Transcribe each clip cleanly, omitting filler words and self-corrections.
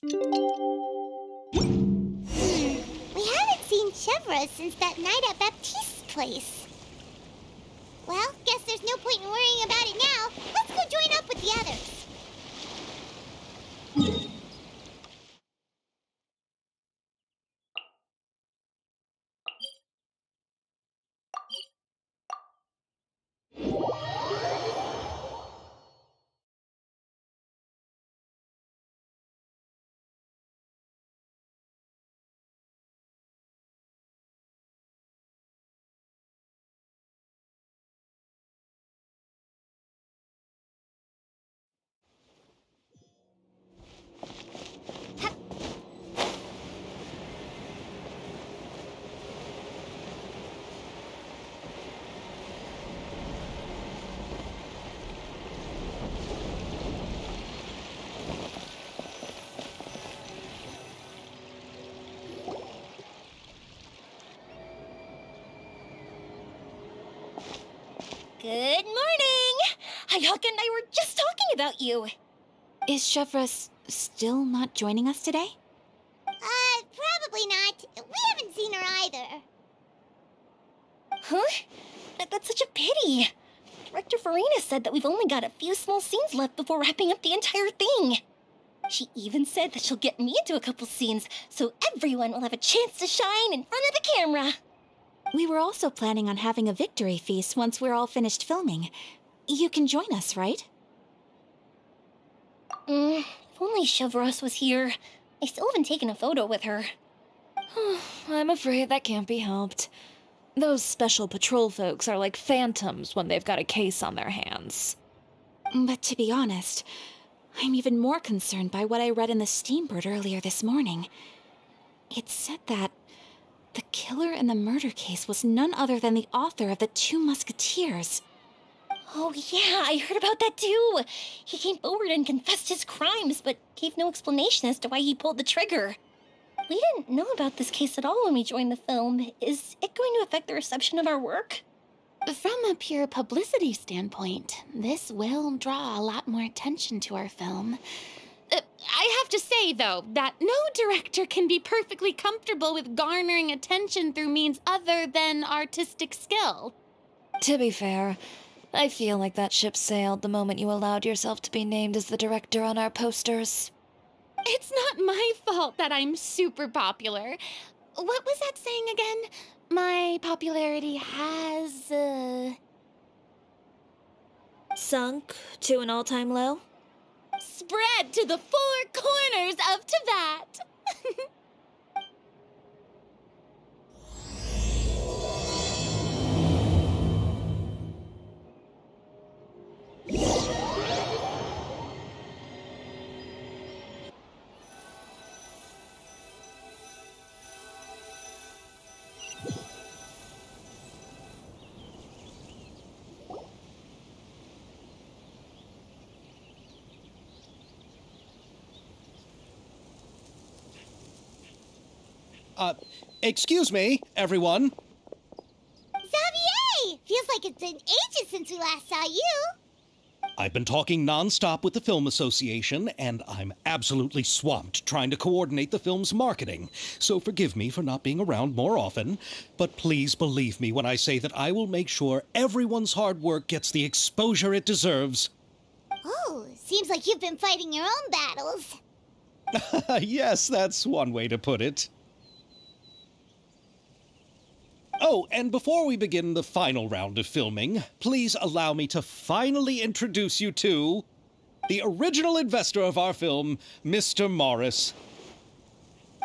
We haven't seen Chevra since that night at Baptiste's place. Well, guess there's no point in worrying about it now. Let's go join up with the others. Good morning! Hayaka and I were just talking about you. Is Chevra still not joining us today? Probably not. We haven't seen her either. Huh? That's such a pity. Director Farina said that we've only got a few small scenes left before wrapping up the entire thing. She even said that she'll get me into a couple scenes, so everyone will have a chance to shine in front of the camera. We were also planning on having a victory feast once we're all finished filming. You can join us, right? If only Chevros was here. I still haven't taken a photo with her. I'm afraid that can't be helped. Those special patrol folks are like phantoms when they've got a case on their hands. But to be honest, I'm even more concerned by what I read in the Steambird earlier this morning. It said that the killer in the murder case was none other than the author of the 2 Musketeers. Oh yeah, I heard about that too. He came forward and confessed his crimes, but gave no explanation as to why he pulled the trigger. We didn't know about this case at all when we joined the film. Is it going to affect the reception of our work? From a pure publicity standpoint, this will draw a lot more attention to our film. I have to say, though, that no director can be perfectly comfortable with garnering attention through means other than artistic skill. To be fair, I feel like that ship sailed the moment you allowed yourself to be named as the director on our posters. It's not my fault that I'm super popular. What was that saying again? My popularity has, Sunk to an all-time low? spread to the 4 corners of Tibet. Excuse me, everyone. Xavier! Feels like it's been ages since we last saw you. I've been talking nonstop with the Film Association, and I'm absolutely swamped trying to coordinate the film's marketing. So forgive me for not being around more often, but please believe me when I say that I will make sure everyone's hard work gets the exposure it deserves. Oh, seems like you've been fighting your own battles. Yes, that's one way to put it. Oh, and before we begin the final round of filming, please allow me to finally introduce you to the original investor of our film, Mr. Morris.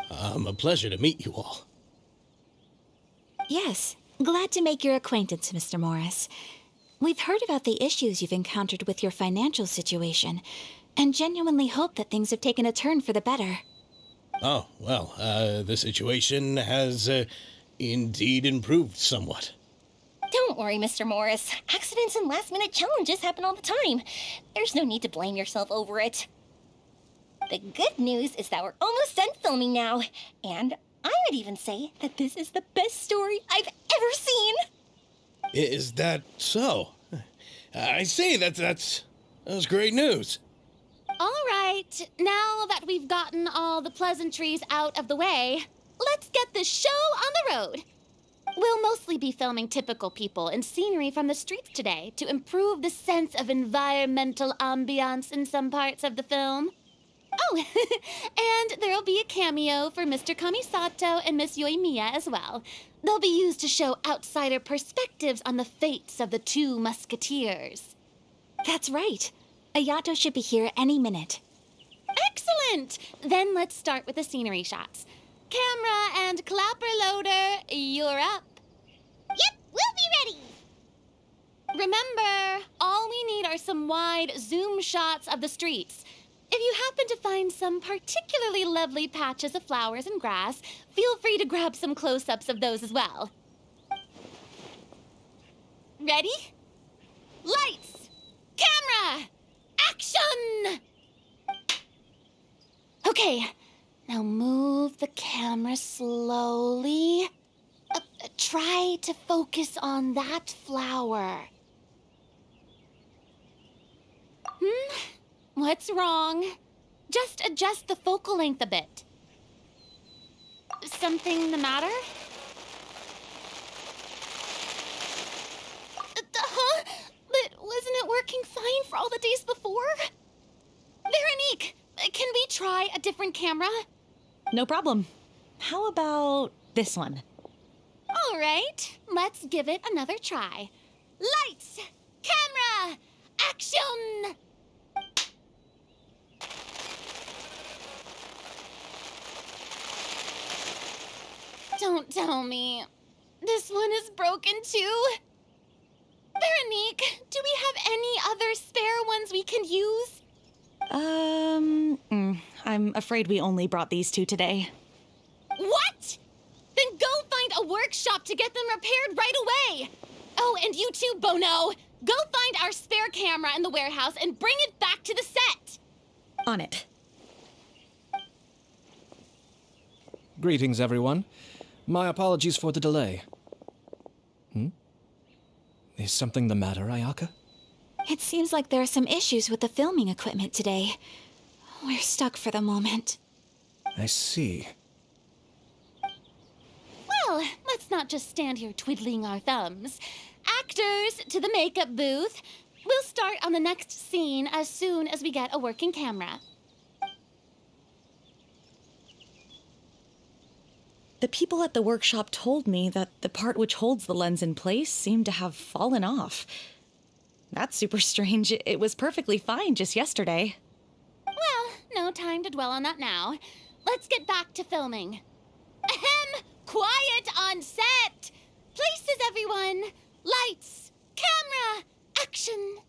A pleasure to meet you all. Yes, glad to make your acquaintance, Mr. Morris. We've heard about the issues you've encountered with your financial situation, and genuinely hope that things have taken a turn for the better. Oh, well, the situation has indeed improved somewhat. Don't worry, Mr. Morris. Accidents and last-minute challenges happen all the time. There's no need to blame yourself over it. The good news is that we're almost done filming now, and I would even say that this is the best story I've ever seen. Is that so? I see, that's great news. All right. right, now that we've gotten all the pleasantries out of the way, let's get this show on the road. We'll mostly be filming typical people and scenery from the streets today to improve the sense of environmental ambiance in some parts of the film. Oh, and there'll be a cameo for Mr. Kamisato and Miss Yoimiya as well. They'll be used to show outsider perspectives on the fates of the two musketeers. That's right. Ayato should be here any minute. Excellent! Then let's start with the scenery shots. Camera and clapper loader, you're up. Yep, we'll be ready. Remember, all we need are some wide zoom shots of the streets. If you happen to find some particularly lovely patches of flowers and grass, feel free to grab some close-ups of those as well. Ready? Lights! Camera! Action! Okay, now move the camera slowly. Try to focus on that flower. What's wrong? Just adjust the focal length a bit. Something the matter? Huh? But wasn't it working fine for all the days before? Veronique, can we try a different camera? No problem. How about this one? All right, let's give it another try. Lights! Camera! Action! Don't tell me. This one is broken too? Veronique, do we have any other spare ones we can use? I'm afraid we only brought these two today. What? Then go find a workshop to get them repaired right away. Oh, and you too, Bono. Go find our spare camera in the warehouse and bring it back to the set. On it. Greetings, everyone. My apologies for the delay. Is something the matter, Ayaka? It seems like there are some issues with the filming equipment today. We're stuck for the moment. I see. Well, let's not just stand here twiddling our thumbs. Actors, to the makeup booth. We'll start on the next scene as soon as we get a working camera. The people at the workshop told me that the part which holds the lens in place seemed to have fallen off. That's super strange. It was perfectly fine just yesterday. Well, no time to dwell on that now. Let's get back to filming. Ahem! Quiet on set! Places, everyone! Lights! Camera! Action!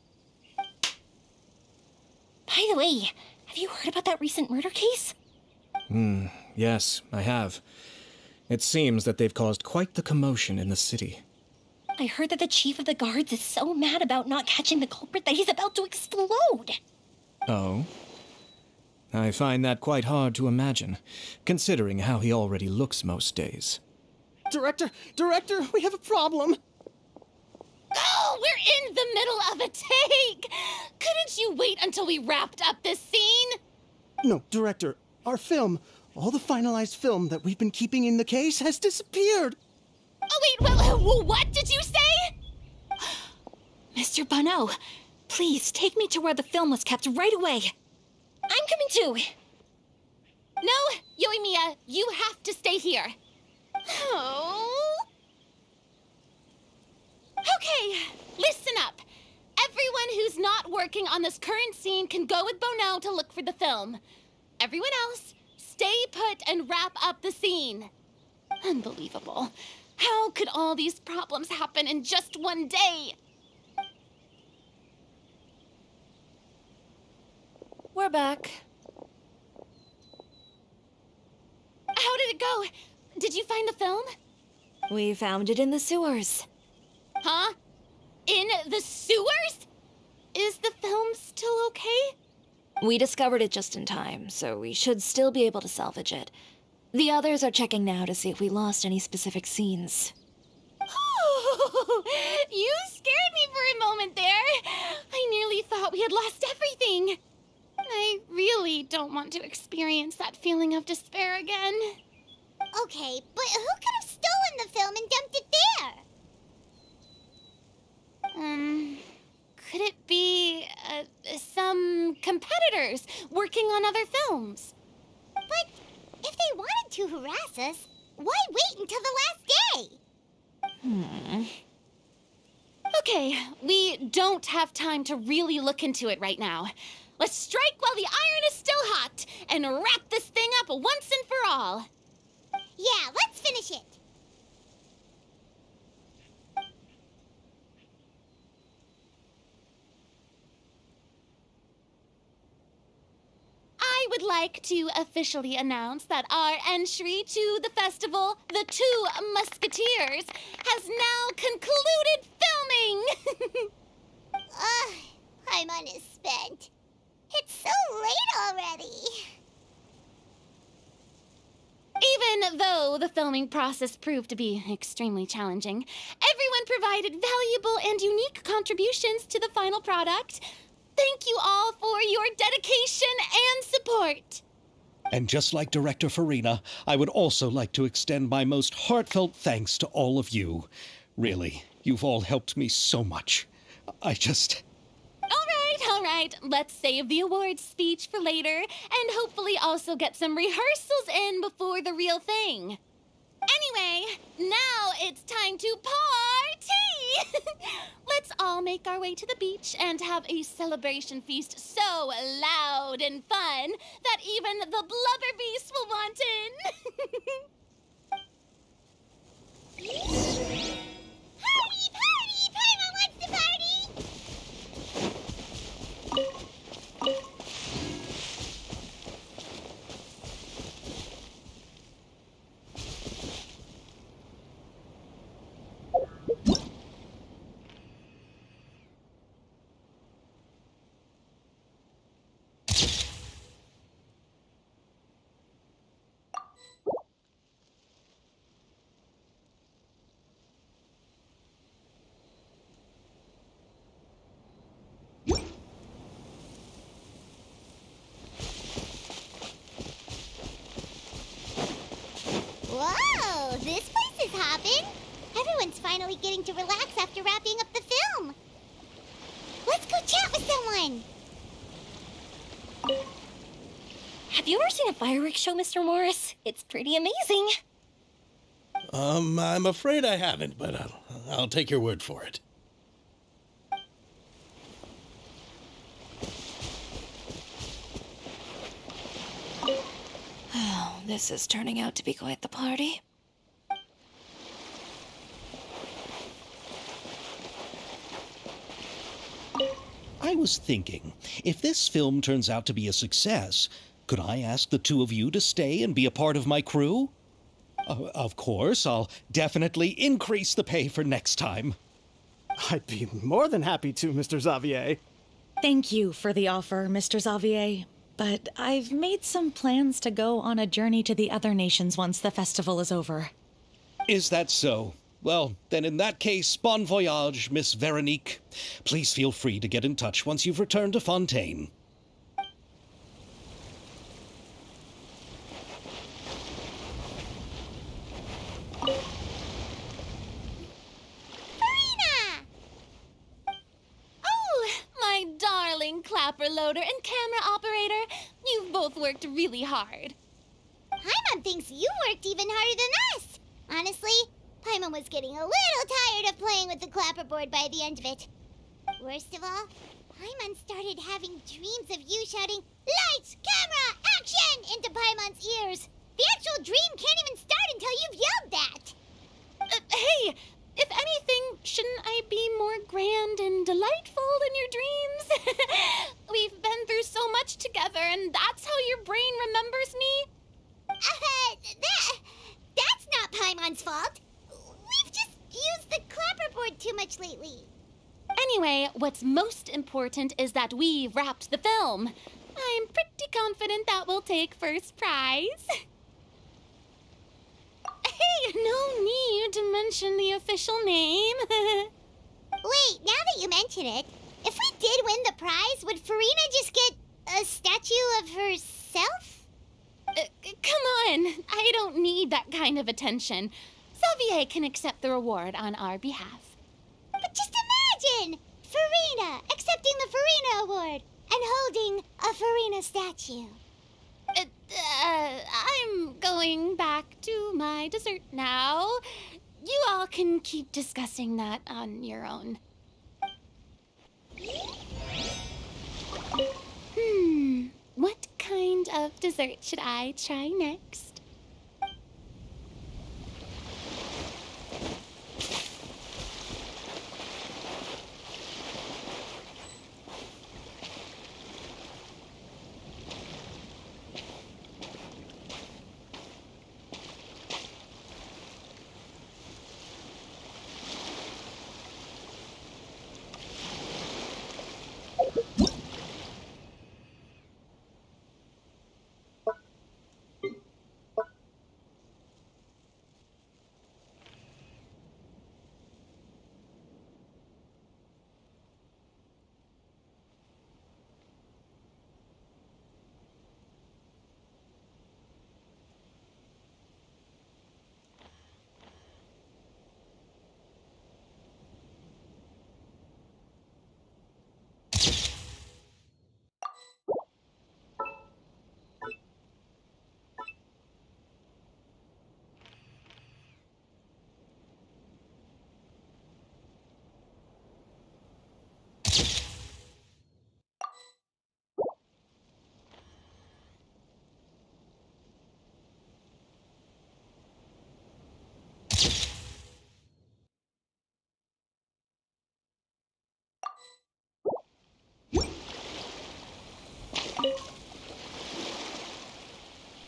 By the way, have you heard about that recent murder case? Yes, I have. It seems that they've caused quite the commotion in the city. I heard that the chief of the guards is so mad about not catching the culprit that he's about to explode. Oh? I find that quite hard to imagine, considering how he already looks most days. Director, we have a problem. Oh, we're in the middle of a take! Couldn't you wait until we wrapped up this scene? No, Director, our film, all the finalized film that we've been keeping in the case has disappeared. Oh, wait, what did you say? Mr. Bono, please take me to where the film was kept right away. I'm coming too. No, Yoimiya, you have to stay here. Oh. Okay, listen up. Everyone who's not working on this current scene can go with Bono to look for the film. Everyone else, stay put and wrap up the scene. Unbelievable. How could all these problems happen in just one day? We're back. How did it go? Did you find the film? We found it in the sewers. Huh? In the sewers? Is the film still okay? We discovered it just in time, so we should still be able to salvage it. The others are checking now to see if we lost any specific scenes. You scared me for a moment there. I nearly thought we had lost everything. I really to experience that feeling of despair again. Okay, but who could have stolen the film and dumped it there? Could it be, some competitors working on other films? But if they wanted to harass us, why wait until the last day? Okay, we don't have time to really look into it right now. Let's strike while the iron is still hot and wrap this thing up once and for all. Yeah, let's finish it. I would like to officially announce that our entry to the festival, The Two Musketeers, has now concluded filming! Paimon is spent. It's so late already. Even though the filming process proved to be extremely challenging, everyone provided valuable and unique contributions to the final product. Thank you all for your dedication and support. And just like Director Farina, I would also like to extend my most heartfelt thanks to all of you. Really, you've all helped me so much. All right. Let's save the awards speech for later and hopefully also get some rehearsals in before the real thing. Anyway, now it's time to party! Let's all make our way to the beach and have a celebration feast so loud and fun that even the blubber beast will want in. Party, party! Paimon wants to party! Whoa, this place is hopping. Everyone's finally getting to relax after wrapping up the film. Let's go chat with someone. Have you ever seen a fireworks show, Mr. Morris? It's pretty amazing. I'm afraid I haven't, but I'll take your word for it. Oh, this is turning out to be quite the party. I was thinking, if this film turns out to be a success, could I ask the two of you to stay and be a part of my crew? Of course, I'll definitely increase the pay for next time. I'd be more than happy to, Mr. Xavier. Thank you for the offer, Mr. Xavier. But I've made some plans to go on a journey to the other nations once the festival is over. Is that so? Well, then in that case, bon voyage, Miss Veronique. Please feel free to get in touch once you've returned to Fontaine. Farina! Oh, my darling clapper loader and camera operator. You've both worked really hard. Paimon thinks you worked even harder than us. Honestly, Paimon was getting a little tired of playing with the clapperboard by the end of it. Worst of all, Paimon started having dreams of you shouting, "Lights, camera, action!" into Paimon's ears. The actual dream can't even start until you've yelled that. Hey, if anything, shouldn't I be more grand and delightful than your dreams? We've been through so much together, and that's how your brain remembers me? That's not Paimon's fault. We've just used the clapperboard too much lately. Anyway, what's most important is that we wrapped the film. I'm pretty confident that we'll take first prize. Hey, no need to mention the official name. Wait, now that you mention it, if we did win the prize, would Farina just get a statue of herself? yourself? Come on, I don't need that kind of attention. Xavier can accept the reward on our behalf. But just imagine! Farina accepting the Farina Award and holding a Farina statue. I'm going back to my dessert now. You all can keep discussing that on your own. What kind of dessert should I try next?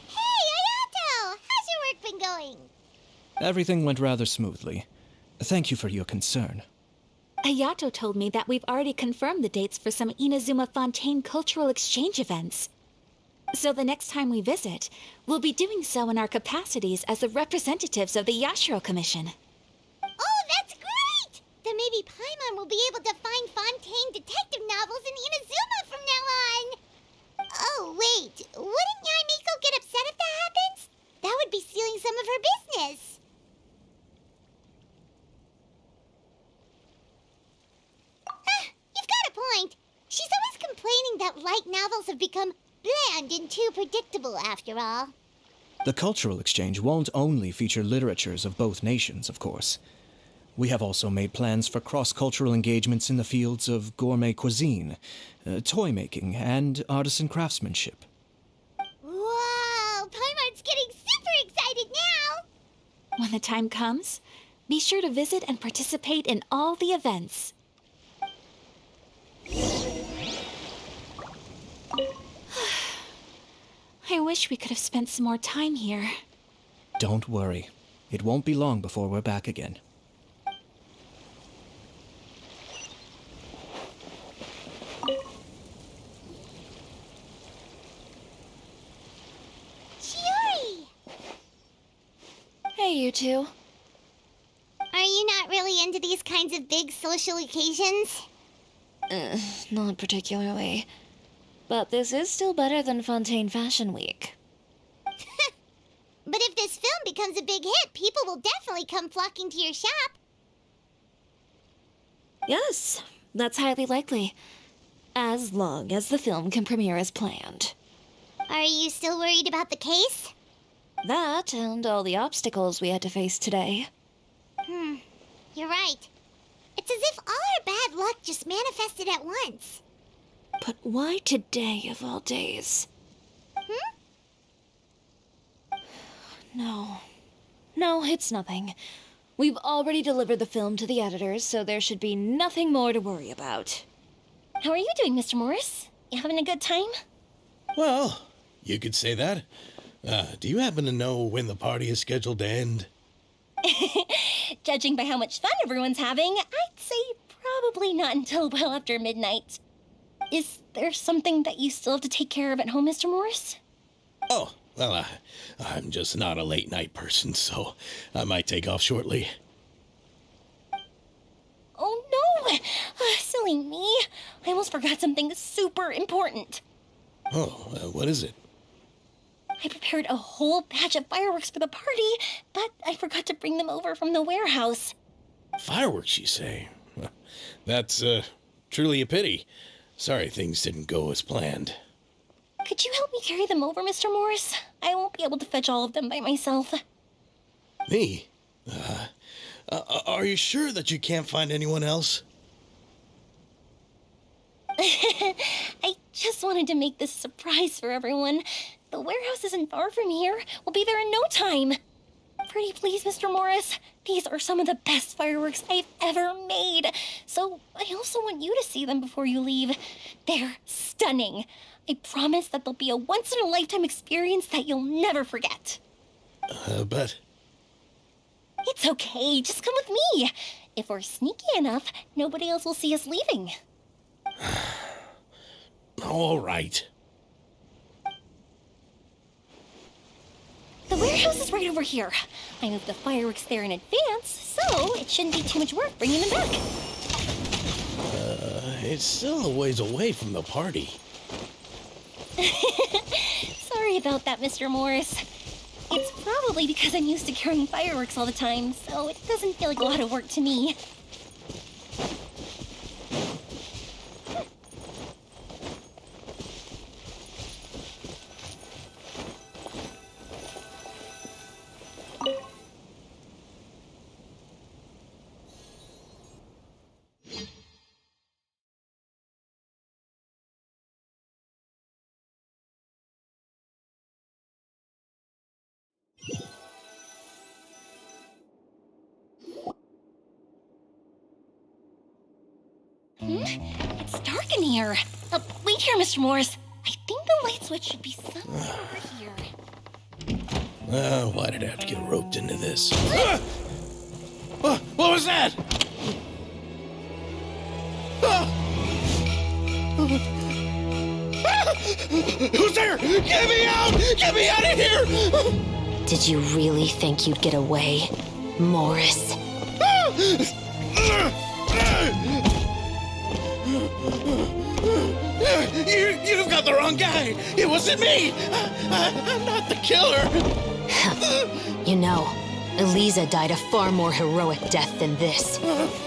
Hey, Ayato! How's your work been going? Everything went rather smoothly. Thank you for your concern. Ayato told me that we've already confirmed the dates for some Inazuma Fontaine cultural exchange events. So the next time we visit, we'll be doing so in our capacities as the representatives of the Yashiro Commission. Oh, that's great! Then maybe Paimon will be able to find Fontaine detective novels in Inazuma from now on. Oh, wait. Wouldn't Yai Miko get upset if that happens? That would be stealing some of her business. You've got a point. She's always complaining that light novels have become bland and too predictable after all. The cultural exchange won't only feature literatures of both nations, of course. We have also made plans for cross-cultural engagements in the fields of gourmet cuisine, toy making, and artisan craftsmanship. Whoa! Paimon's getting super excited now! When the time comes, be sure to visit and participate in all the events. I wish we could have spent some more time here. Don't worry. It won't be long before we're back again. Shiori! Hey, you two. Are you not really into these kinds of big social occasions? Not particularly. But this is still better than Fontaine Fashion Week. But if this film becomes a big hit, people will definitely come flocking to your shop. Yes, that's highly likely. As long as the film can premiere as planned. Are you still worried about the case? That and all the obstacles we had to face today. You're right. It's as if all our bad luck just manifested at once. But why today of all days? No. No, it's nothing. We've already delivered the film to the editors, so there should be nothing more to worry about. How are you doing, Mr. Morris? You having a good time? Well, you could say that. Do you happen to know when the party is scheduled to end? Judging by how much fun everyone's having, I'd say probably not until well after midnight. Is there something that you still have to take care of at home, Mr. Morris? Oh, well, I'm just not a late night person, so I might take off shortly. Oh no! Silly me. I almost forgot something super important. Oh, what is it? I prepared a whole batch of fireworks for the party, but I forgot to bring them over from the warehouse. Fireworks, you say? That's, truly a pity. Sorry things didn't go as planned. Could you help me carry them over, Mr. Morris? I won't be able to fetch all of them by myself. Me? Are you sure that you can't find anyone else? I just wanted to make this a surprise for everyone. The warehouse isn't far from here. We'll be there in no time. Pretty please, Mr. Morris. These are some of the best fireworks I've ever made. So I also want you to see them before you leave. They're stunning. I promise that they'll be a once-in-a-lifetime experience that you'll never forget. But... It's okay. Just come with me. If we're sneaky enough, nobody else will see us leaving. All right. The warehouse is right over here. I moved the fireworks there in advance, so it shouldn't be too much work bringing them back. It's still a ways away from the party. Sorry about that, Mr. Morris. It's probably because I'm used to carrying fireworks all the time, so it doesn't feel like a lot of work to me. It's dark in here. Wait here, Mr. Morris. I think the light switch should be somewhere over here. Why did I have to get roped into this? What was that? Who's there? Get me out! Get me out of here! Did you really think you'd get away, Morris? You've got the wrong guy. It wasn't me. I'm not the killer. You know, Eliza died a far more heroic death than this.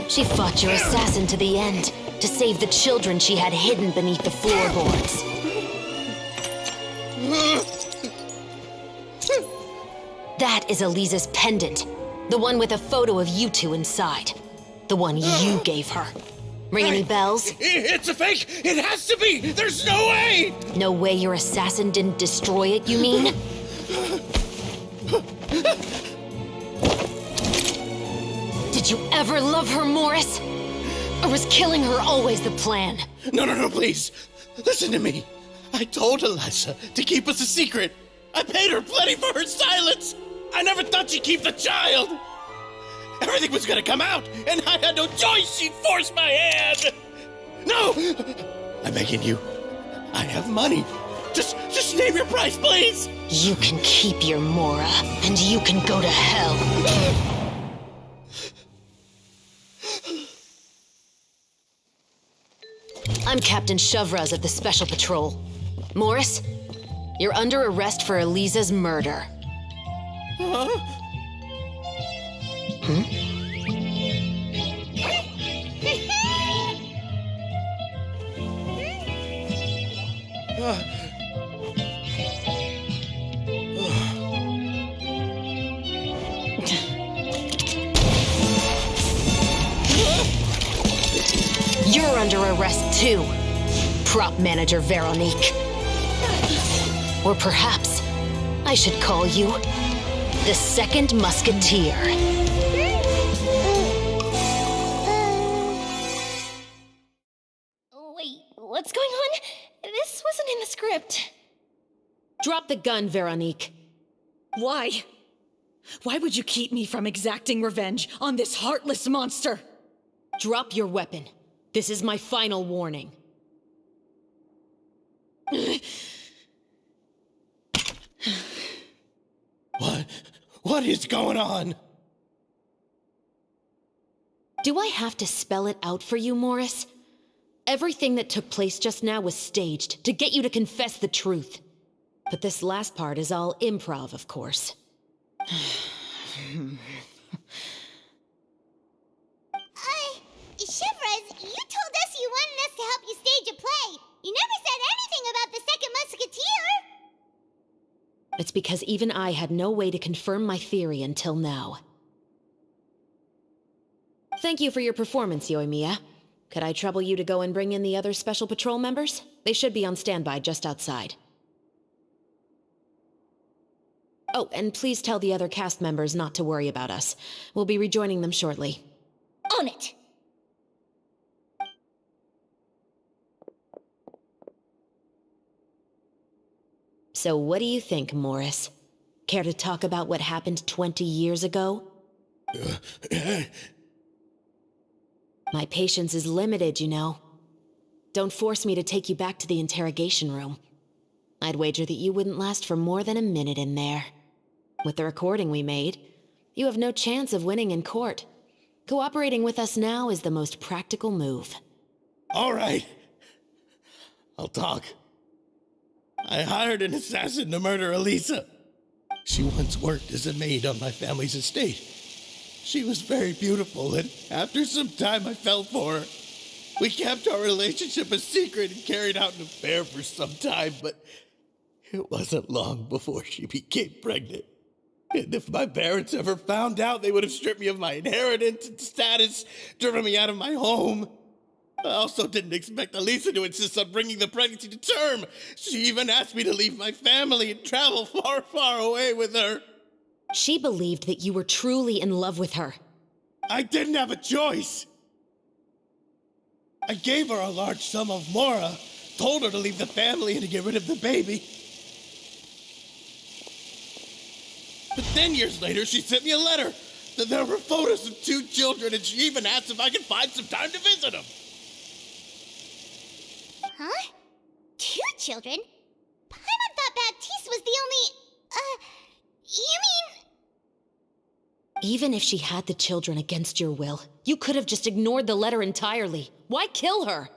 She fought your assassin to the end to save the children she had hidden beneath the floorboards. That is Eliza's pendant, the one with a photo of you two inside. The one you gave her. Ring any bells? It's a fake! It has to be! There's no way! No way your assassin didn't destroy it, you mean? Did you ever love her, Morris? Or was killing her always the plan? No, please. Listen to me. I told Eliza to keep us a secret. I paid her plenty for her silence. I never thought she'd keep the child. Everything was gonna come out, and I had no choice. She forced my hand. No! I'm begging you. I have money. Just name your price, please. You can keep your Mora, and you can go to hell. I'm Captain Shovraz of the Special Patrol. Morris, you're under arrest for Eliza's murder. Huh? You're under arrest too, prop manager Veronique. Or perhaps I should call you the Second Musketeer. Wait, what's going on? This wasn't in the script. Drop the gun, Veronique. Why? Why would you keep me from exacting revenge on this heartless monster? Drop your weapon. This is my final warning. What is going on? Do I have to spell it out for you, Morris? Everything that took place just now was staged to get you to confess the truth. But this last part is all improv, of course. Shivers, you told us you wanted us to help you stage a play. You never said anything about the second musketeer. It's because even I had no way to confirm my theory until now. Thank you for your performance, Yoimiya. Could I trouble you to go and bring in the other Special Patrol members? They should be on standby just outside. Oh, and please tell the other cast members not to worry about us. We'll be rejoining them shortly. On it! So what do you think, Morris? Care to talk about what happened 20 years ago? My patience is limited, you know. Don't force me to take you back to the interrogation room. I'd wager that you wouldn't last for more than a minute in there. With the recording we made, you have no chance of winning in court. Cooperating with us now is the most practical move. All right. I'll talk. I hired an assassin to murder Elisa. She once worked as a maid on my family's estate. She was very beautiful, and after some time I fell for her. We kept our relationship a secret and carried out an affair for some time, but it wasn't long before she became pregnant. And if my parents ever found out, they would have stripped me of my inheritance and status, driven me out of my home. I also didn't expect Elisa to insist on bringing the pregnancy to term. She even asked me to leave my family and travel far, far away with her. She believed that you were truly in love with her. I didn't have a choice. I gave her a large sum of mora, told her to leave the family and to get rid of the baby. But then years later, she sent me a letter. There were photos of 2 children, and she even asked if I could find some time to visit them. Huh? 2 children? Paimon thought Baptiste was the only... you mean... Even if she had the children against your will, you could have just ignored the letter entirely. Why kill her?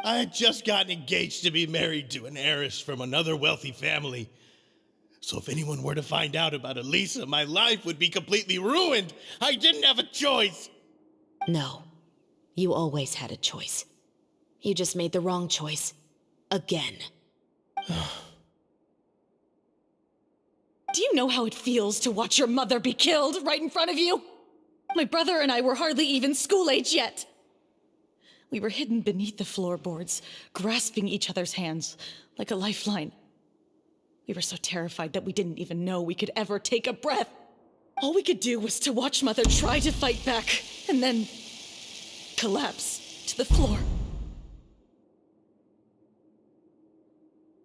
I had just gotten engaged to be married to an heiress from another wealthy family. So if anyone were to find out about Elisa, my life would be completely ruined. I didn't have a choice. No, you always had a choice. You just made the wrong choice. Again. Do you know how it feels to watch your mother be killed right in front of you? My brother and I were hardly even school age yet. We were hidden beneath the floorboards, grasping each other's hands like a lifeline. We were so terrified that we didn't even know we could ever take a breath. All we could do was to watch Mother try to fight back, and then collapse to the floor.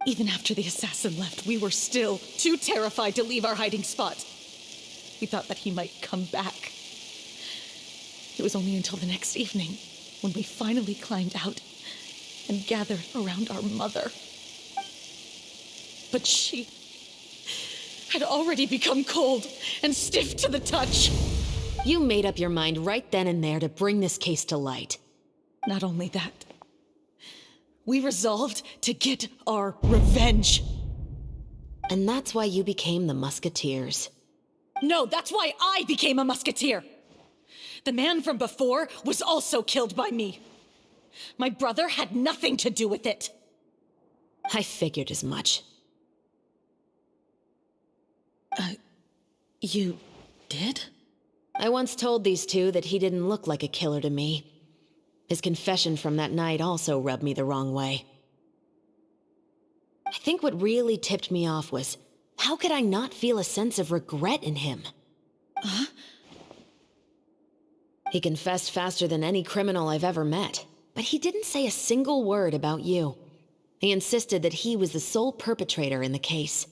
Even after the assassin left, we were still too terrified to leave our hiding spot. We thought that he might come back. It was only until the next evening when we finally climbed out and gathered around our mother. But she had already become cold and stiff to the touch. You made up your mind right then and there to bring this case to light. Not only that, we resolved to get our revenge. And that's why you became the Musketeers. No, that's why I became a musketeer. The man from before was also killed by me. My brother had nothing to do with it. I figured as much. You did? I once told these two that he didn't look like a killer to me. His confession from that night also rubbed me the wrong way. I think what really tipped me off was, how could I not feel a sense of regret in him? Huh? He confessed faster than any criminal I've ever met, but he didn't say a single word about you. He insisted that he was the sole perpetrator in the case.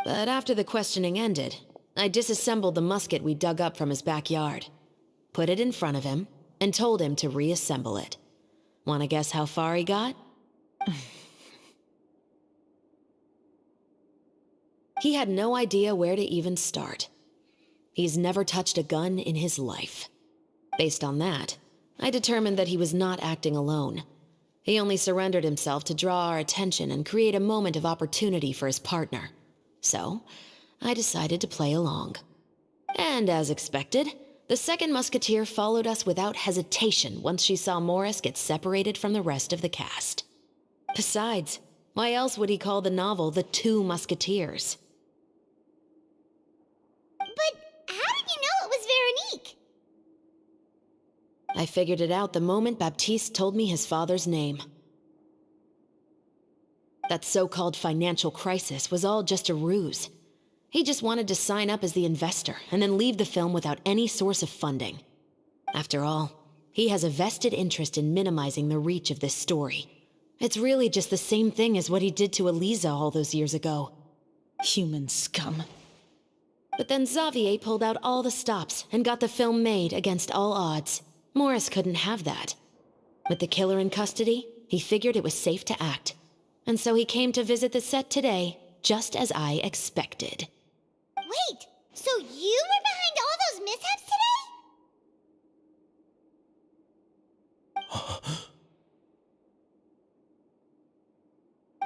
But after the questioning ended, I disassembled the musket we dug up from his backyard, put it in front of him, and told him to reassemble it. Wanna guess how far he got? He had no idea where to even start. He's never touched a gun in his life. Based on that, I determined that he was not acting alone. He only surrendered himself to draw our attention and create a moment of opportunity for his partner. So, I decided to play along. And as expected, the second musketeer followed us without hesitation once she saw Morris get separated from the rest of the cast. Besides, why else would he call the novel The Two Musketeers? But how did you know it was Veronique? I figured it out the moment Baptiste told me his father's name. That so-called financial crisis was all just a ruse. He just wanted to sign up as the investor and then leave the film without any source of funding. After all, he has a vested interest in minimizing the reach of this story. It's really just the same thing as what he did to Eliza all those years ago. Human scum. But then Xavier pulled out all the stops and got the film made against all odds. Morris couldn't have that. With the killer in custody, he figured it was safe to act. And so he came to visit the set today, just as I expected. Wait, so you were behind all those mishaps today?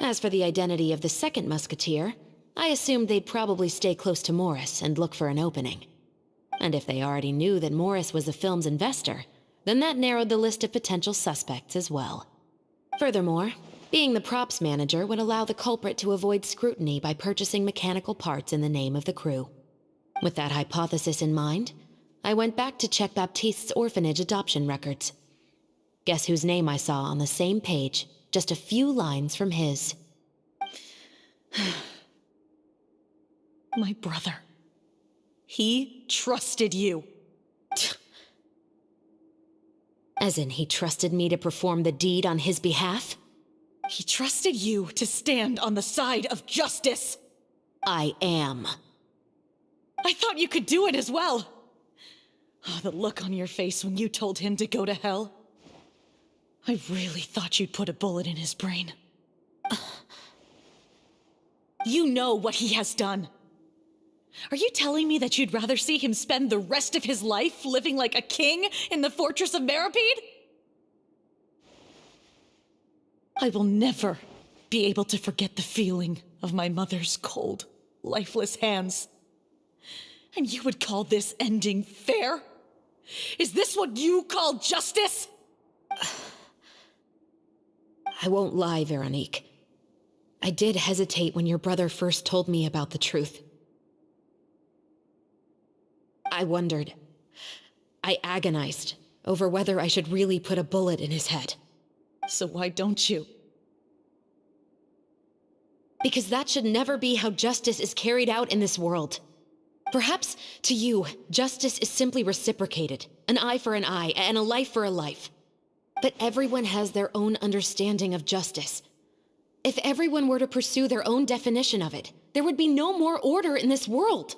As for the identity of the second musketeer, I assumed they'd probably stay close to Morris and look for an opening. And if they already knew that Morris was the film's investor, then that narrowed the list of potential suspects as well. Furthermore, being the props manager would allow the culprit to avoid scrutiny by purchasing mechanical parts in the name of the crew. With that hypothesis in mind, I went back to check Baptiste's orphanage adoption records. Guess whose name I saw on the same page, just a few lines from his. My brother. He trusted you. As in, he trusted me to perform the deed on his behalf? He trusted you to stand on the side of justice. I am. I thought you could do it as well. Oh, the look on your face when you told him to go to hell. I really thought you'd put a bullet in his brain. You know what he has done. Are you telling me that you'd rather see him spend the rest of his life living like a king in the fortress of Meripede? I will never be able to forget the feeling of my mother's cold, lifeless hands. And you would call this ending fair? Is this what you call justice? I won't lie, Veronique. I did hesitate when your brother first told me about the truth. I wondered. I agonized over whether I should really put a bullet in his head. So why don't you? Because that should never be how justice is carried out in this world. Perhaps, to you, justice is simply reciprocated. An eye for an eye, and a life for a life. But everyone has their own understanding of justice. If everyone were to pursue their own definition of it, there would be no more order in this world.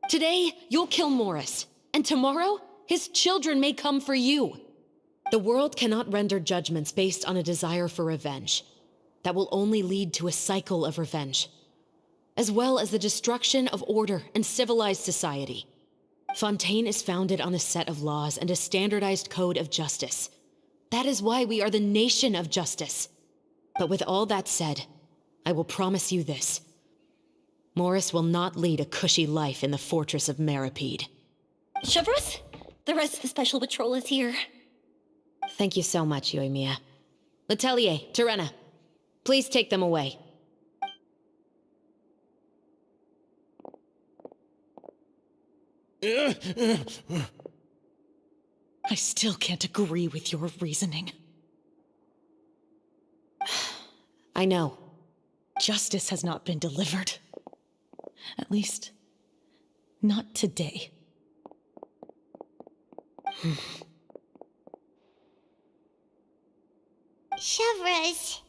Today, you'll kill Morris, and tomorrow, his children may come for you. The world cannot render judgments based on a desire for revenge. That will only lead to a cycle of revenge, as well as the destruction of order and civilized society. Fontaine is founded on a set of laws and a standardized code of justice. That is why we are the nation of justice. But with all that said, I will promise you this. Morris will not lead a cushy life in the fortress of Meripede. Chevreuse, the rest of the special patrol is here. Thank you so much, Yoimiya. Letelier, Terena, please take them away. I still can't agree with your reasoning. I know. Justice has not been delivered. At least, not today. Chevreuse.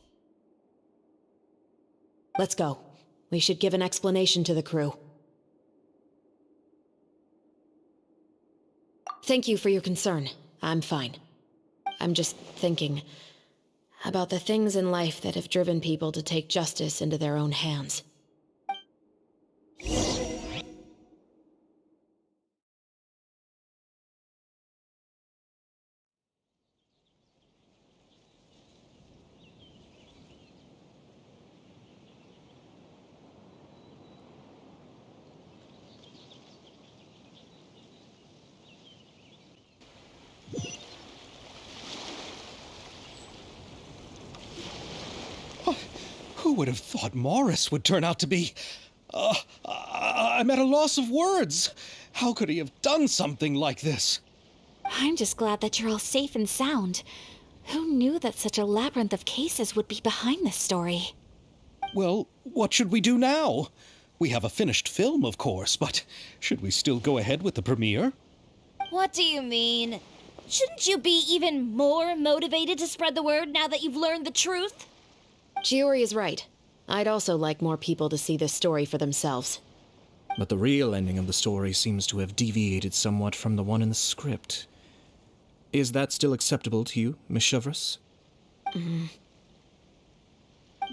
Let's go. We should give an explanation to the crew. Thank you for your concern. I'm fine. I'm just thinking about the things in life that have driven people to take justice into their own hands. Who would have thought Morris would turn out to be... I'm at a loss of words. How could he have done something like this? I'm just glad that you're all safe and sound. Who knew that such a labyrinth of cases would be behind this story? Well, what should we do now? We have a finished film, of course, but should we still go ahead with the premiere? What do you mean? Shouldn't you be even more motivated to spread the word now that you've learned the truth? Chiori is right. I'd also like more people to see this story for themselves. But the real ending of the story seems to have deviated somewhat from the one in the script. Is that still acceptable to you, Miss Chevres? The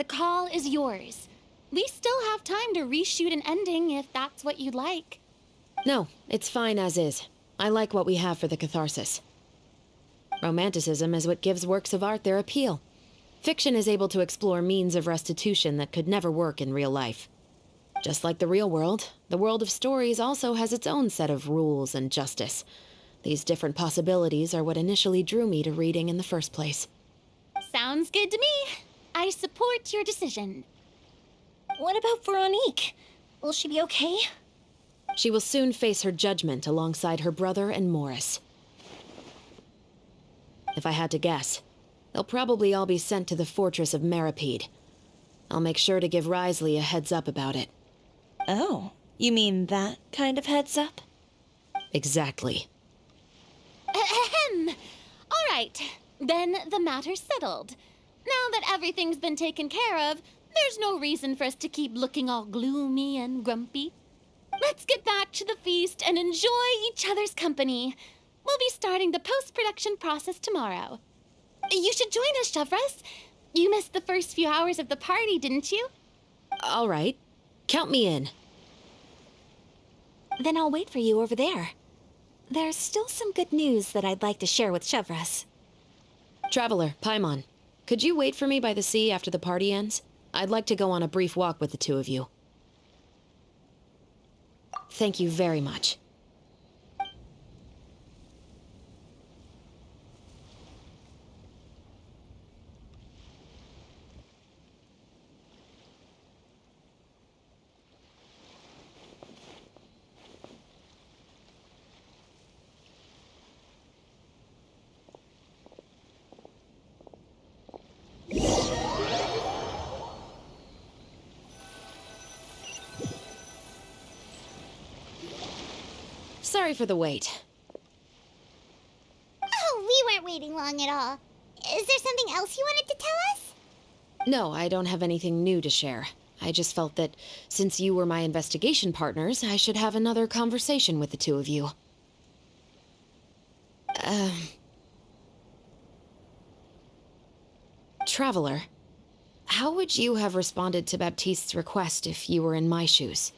call is yours. We still have time to reshoot an ending if that's what you'd like. No, it's fine as is. I like what we have for the catharsis. Romanticism is what gives works of art their appeal. Fiction is able to explore means of restitution that could never work in real life. Just like the real world, the world of stories also has its own set of rules and justice. These different possibilities are what initially drew me to reading in the first place. Sounds good to me. I support your decision. What about Veronique? Will she be okay? She will soon face her judgment alongside her brother and Morris. If I had to guess, they'll probably all be sent to the fortress of Meripede. I'll make sure to give Risley a heads up about it. Oh, you mean that kind of heads up? Exactly. Ahem. All right, then the matter's settled. Now that everything's been taken care of, there's no reason for us to keep looking all gloomy and grumpy. Let's get back to the feast and enjoy each other's company. We'll be starting the post-production process tomorrow. You should join us, Chevres. You missed the first few hours of the party, didn't you? All right. Count me in. Then I'll wait for you over there. There's still some good news that I'd like to share with Chevres. Traveler, Paimon, could you wait for me by the sea after the party ends? I'd like to go on a brief walk with the two of you. Thank you very much. Sorry for the wait. Oh, we weren't waiting long at all. Is there something else you wanted to tell us? No, I don't have anything new to share. I just felt that since you were my investigation partners, I should have another conversation with the two of you. Traveler, how would you have responded to Baptiste's request if you were in my shoes?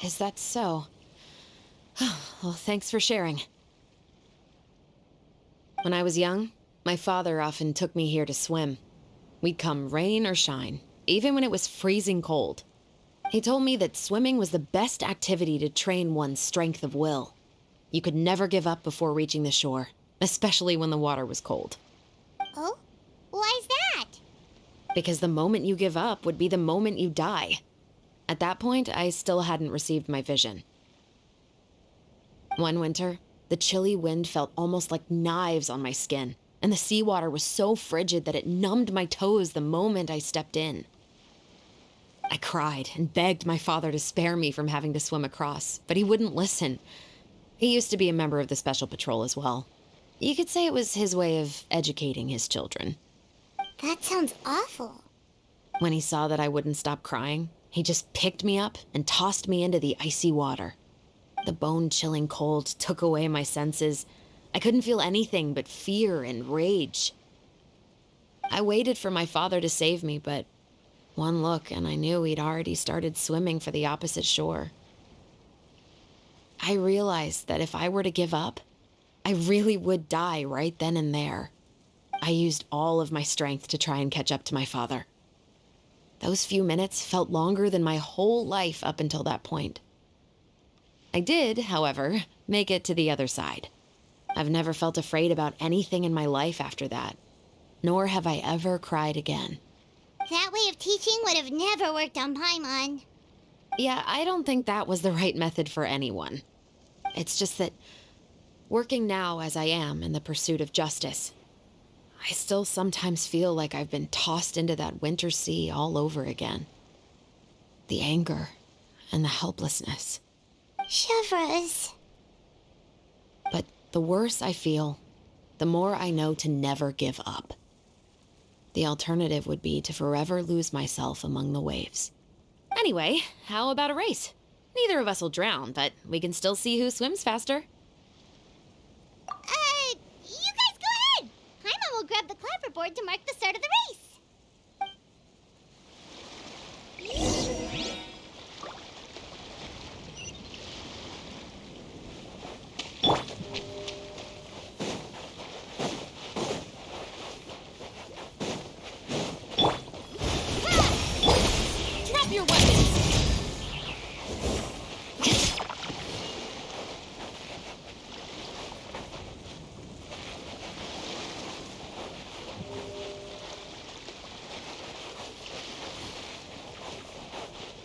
Is that so? Well, thanks for sharing. When I was young, my father often took me here to swim. We'd come rain or shine, even when it was freezing cold. He told me that swimming was the best activity to train one's strength of will. You could never give up before reaching the shore, especially when the water was cold. Oh? Why's that? Because the moment you give up would be the moment you die. At that point, I still hadn't received my vision. One winter, the chilly wind felt almost like knives on my skin, and the seawater was so frigid that it numbed my toes the moment I stepped in. I cried and begged my father to spare me from having to swim across, but he wouldn't listen. He used to be a member of the Special Patrol as well. You could say it was his way of educating his children. That sounds awful. When he saw that I wouldn't stop crying, he just picked me up and tossed me into the icy water. The bone-chilling cold took away my senses. I couldn't feel anything but fear and rage. I waited for my father to save me, but one look and I knew he'd already started swimming for the opposite shore. I realized that if I were to give up, I really would die right then and there. I used all of my strength to try and catch up to my father. Those few minutes felt longer than my whole life up until that point. I did, however, make it to the other side. I've never felt afraid about anything in my life after that, nor have I ever cried again. That way of teaching would have never worked on Paimon. Yeah, I don't think that was the right method for anyone. It's just that, working now as I am in the pursuit of justice, I still sometimes feel like I've been tossed into that winter sea all over again. The anger and the helplessness. Chevreuse. But the worse I feel, the more I know to never give up. The alternative would be to forever lose myself among the waves. Anyway, how about a race? Neither of us will drown, but we can still see who swims faster. You guys go ahead. Paimon will grab the clapperboard to mark the start of the race. Drop your weapons!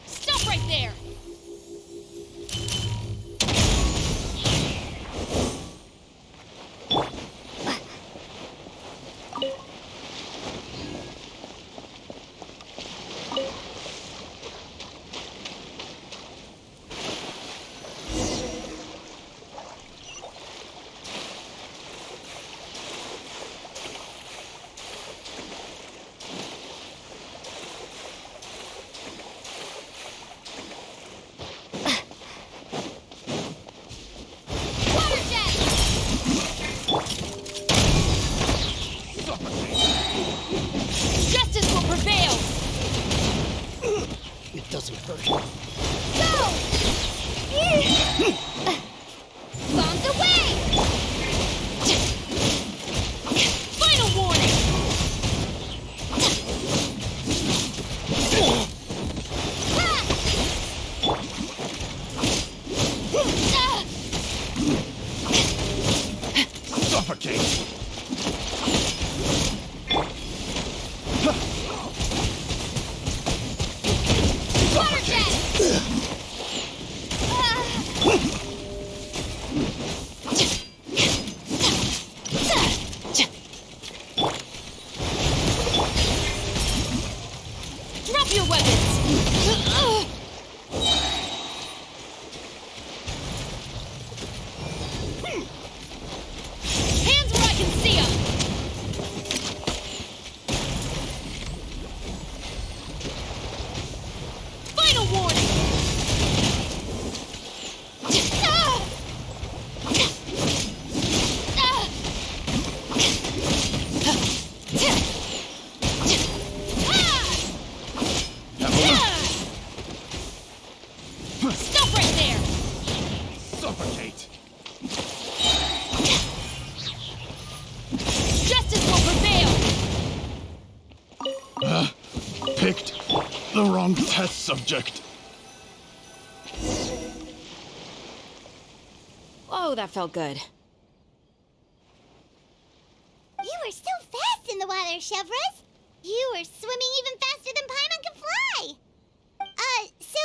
Stop right there! Water jet! Justice will prevail! It doesn't hurt. Go! Bombs away! Final warning! Suffocate! Water jet! Drop your weapons! Hands where I can see 'em! Final warning! Stop right there! Suffocate! Justice will prevail! Picked the wrong test subject. Whoa, that felt good. You were so fast in the water, Chevreuse. You were swimming even faster than Paimon can fly. So,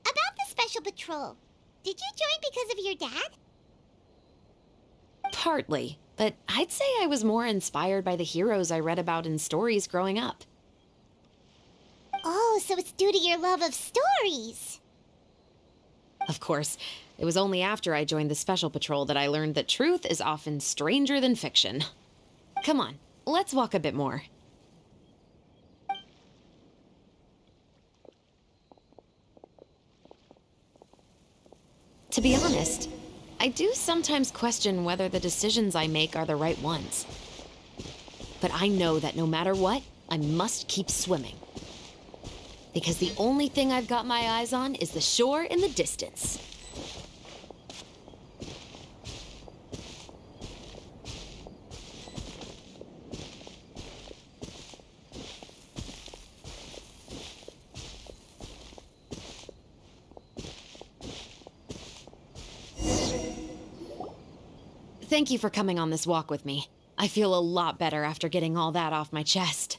about the special patrol. Did you join because of your dad? Partly, but I'd say I was more inspired by the heroes I read about in stories growing up. Oh, so it's due to your love of stories. Of course, it was only after I joined the Special Patrol that I learned that truth is often stranger than fiction. Come on, let's walk a bit more. To be honest, I do sometimes question whether the decisions I make are the right ones. But I know that no matter what, I must keep swimming. Because the only thing I've got my eyes on is the shore in the distance. Thank you for coming on this walk with me. I feel a lot better after getting all that off my chest.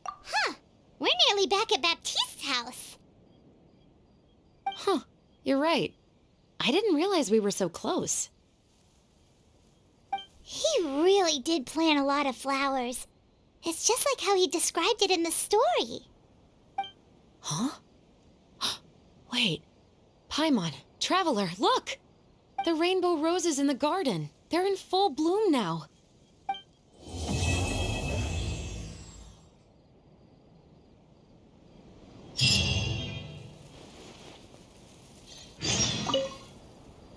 Huh. We're nearly back at Baptiste's house. Huh. You're right. I didn't realize we were so close. He really did plant a lot of flowers. It's just like how he described it in the story. Huh? Wait. Paimon, Traveler, look! The rainbow roses in the garden. They're in full bloom now.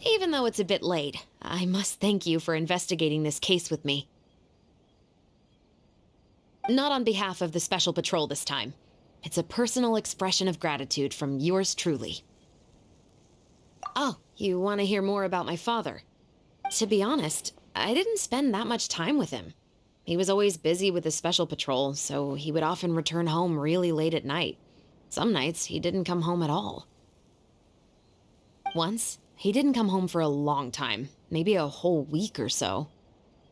Even though it's a bit late, I must thank you for investigating this case with me. Not on behalf of the Special Patrol this time. It's a personal expression of gratitude from yours truly. Oh, you want to hear more about my father? To be honest, I didn't spend that much time with him. He was always busy with his Special Patrol, so he would often return home really late at night. Some nights, he didn't come home at all. Once, he didn't come home for a long time, maybe a whole week or so.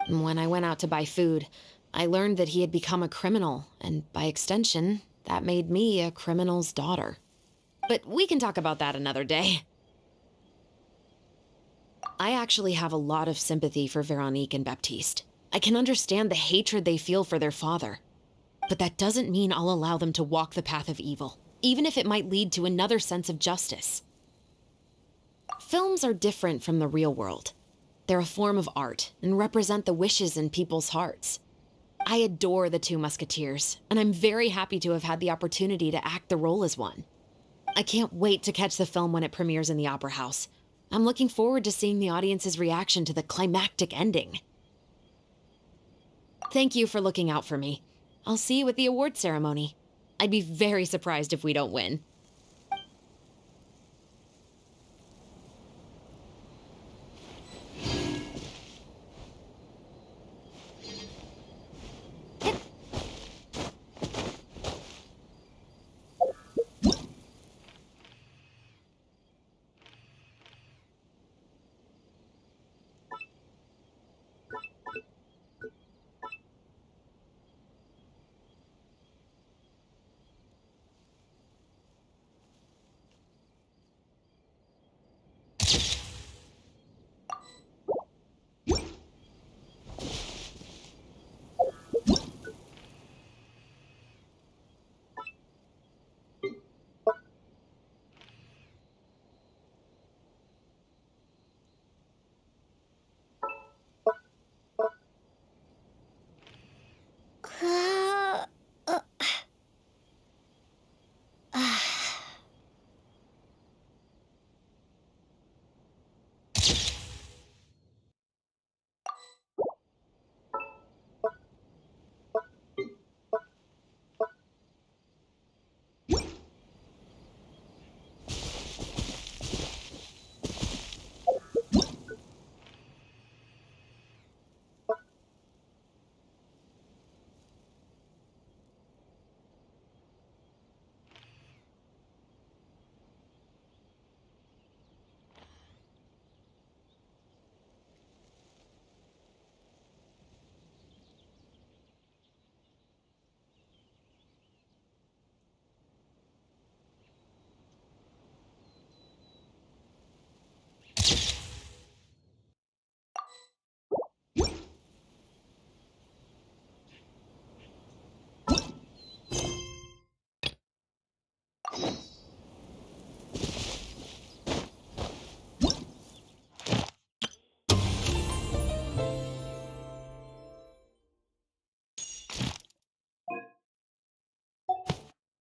When I went out to buy food, I learned that he had become a criminal, and by extension, that made me a criminal's daughter. But we can talk about that another day. I actually have a lot of sympathy for Veronique and Baptiste. I can understand the hatred they feel for their father. But that doesn't mean I'll allow them to walk the path of evil, even if it might lead to another sense of justice. Films are different from the real world. They're a form of art and represent the wishes in people's hearts. I adore the two Musketeers, and I'm very happy to have had the opportunity to act the role as one. I can't wait to catch the film when it premieres in the Opera House. I'm looking forward to seeing the audience's reaction to the climactic ending. Thank you for looking out for me. I'll see you at the award ceremony. I'd be very surprised if we don't win.